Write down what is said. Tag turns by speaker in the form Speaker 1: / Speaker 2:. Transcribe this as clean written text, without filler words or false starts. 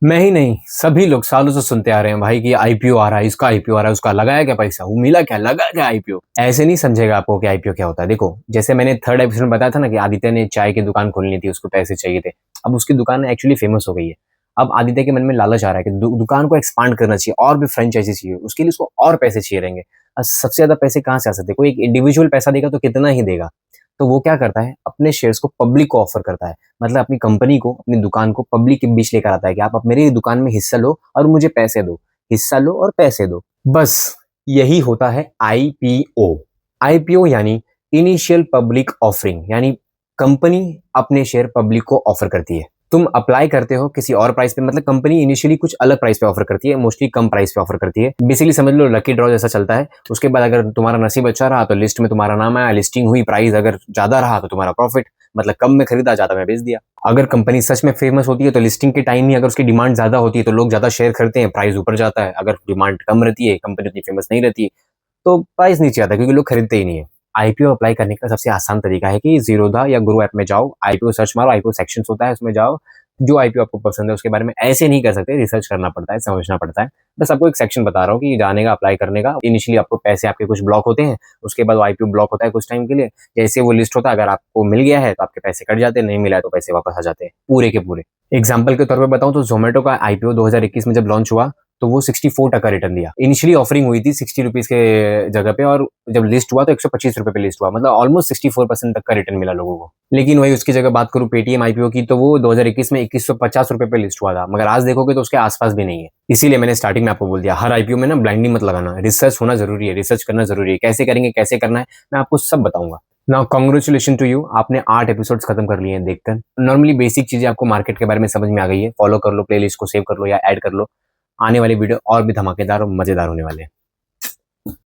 Speaker 1: मैं ही नहीं, सभी लोग सालों से सुनते आ रहे हैं भाई कि आईपीओ आ रहा है, इसका आईपीओ आ रहा है, उसका लगाया क्या पैसा, वो मिला क्या, लगा क्या आईपीओ। ऐसे नहीं समझेगा आपको कि आईपीओ क्या होता है। देखो, जैसे मैंने थर्ड एपिसोड में बताया था ना कि आदित्य ने चाय की दुकान खोलनी थी, उसको पैसे चाहिए थे। अब उसकी दुकान एक्चुअली फेमस हो गई है। अब आदित्य के मन में लालच आ रहा है कि दुकान को एक्सपांड करना चाहिए, और भी फ्रेंचाइजी चाहिए, उसके लिए उसको और पैसे चाहिए रहेंगे। सबसे ज्यादा पैसे कहाँ से आ सकते हैं? कोई एक इंडिविजुअल पैसा देगा तो कितना ही देगा। तो वो क्या करता है, अपने शेयर्स को पब्लिक को ऑफर करता है। मतलब अपनी कंपनी को, अपनी दुकान को पब्लिक के बीच लेकर आता है कि आप अब मेरी दुकान में हिस्सा लो और मुझे पैसे दो, हिस्सा लो और पैसे दो। बस यही होता है आईपीओ। आईपीओ यानी इनिशियल पब्लिक ऑफरिंग, यानी कंपनी अपने शेयर पब्लिक को ऑफर करती है। तुम अप्लाई करते हो किसी और प्राइस पे, मतलब कंपनी इनिशियली कुछ अलग प्राइस पे ऑफर करती है, मोस्टली कम प्राइस पे ऑफर करती है। बेसिकली समझ लो लकी ड्रॉ जैसा चलता है। उसके बाद अगर तुम्हारा नसीब अच्छा रहा तो लिस्ट में तुम्हारा नाम आया, लिस्टिंग हुई, प्राइस अगर ज्यादा रहा तो तुम्हारा प्रॉफिट, मतलब कम में खरीदा, ज्यादा में बेच दिया। अगर कंपनी सच में फेमस होती है तो लिस्टिंग के टाइम ही अगर उसकी डिमांड ज्यादा होती है तो लोग ज्यादा शेयर खरीदते हैं, प्राइस ऊपर जाता है। अगर डिमांड कम रहती है, कंपनी उतनी फेमस नहीं रहती, तो प्राइस नीचे आता है क्योंकि लोग खरीदते ही नहीं है। आईपीओ अप्लाई करने का सबसे आसान तरीका है कि जीरोधा या गुरु ऐप में जाओ, आईपीओ सर्च मारो, आईपीओ सेक्शंस होता है, उसमें जाओ। जो आईपीओ आपको पसंद है उसके बारे में ऐसे नहीं कर सकते, रिसर्च करना पड़ता है, समझना पड़ता है। बस आपको एक सेक्शन बता रहा हूँ कि जाने का, अप्लाई करने का। इनिशियली आपको पैसे आपके कुछ ब्लॉक होते हैं, उसके बाद आईपीओ ब्लॉक होता है कुछ टाइम के लिए। जैसे वो लिस्ट होता है, अगर आपको मिल गया है तो आपके पैसे कट जाते हैं, नहीं मिला है तो पैसे वापस आ जाते हैं पूरे के पूरे। एग्जाम्पल के तौर पर बताऊं तो जोमेटो का आईपीओ 2021 में जब लॉन्च हुआ तो वो 64% रिटर्न दिया। इनिशियली ऑफरिंग हुई थी 60 रुपीज के जगह पे, और जब लिस्ट हुआ तो 125 रुपए पे लिस्ट हुआ, मतलब ऑलमोस्ट 64% तक का रिटर्न मिला लोगों को। लेकिन वही उसकी जगह बात करूं पेटीएम आईपीओ की, तो वो 2021 में 2150 रुपए पे लिस्ट हुआ था, मगर आज देखोगे तो उसके आसपास भी नहीं है। इसीलिए मैंने स्टार्टिंग में आपको बोल दिया, हर आईपीओ में ना ब्लाइंडली मत लगाना, रिसर्च होना जरूरी है, रिसर्च करना जरूरी है। कैसे करेंगे, कैसे करना है, मैं आपको सब बताऊंगा। नाउ कॉन्ग्रेचुलेशन टू यू, आपने 8 एपिसोड्स खत्म कर लिए हैं देखकर। नॉर्मली बेसिक चीजें आपको मार्केट के बारे में समझ में आ गई है। फॉलो कर लो, प्लेलिस्ट को सेव कर लो या ऐड कर लो। आने वाली वीडियो और भी धमाकेदार और मजेदार होने वाले हैं।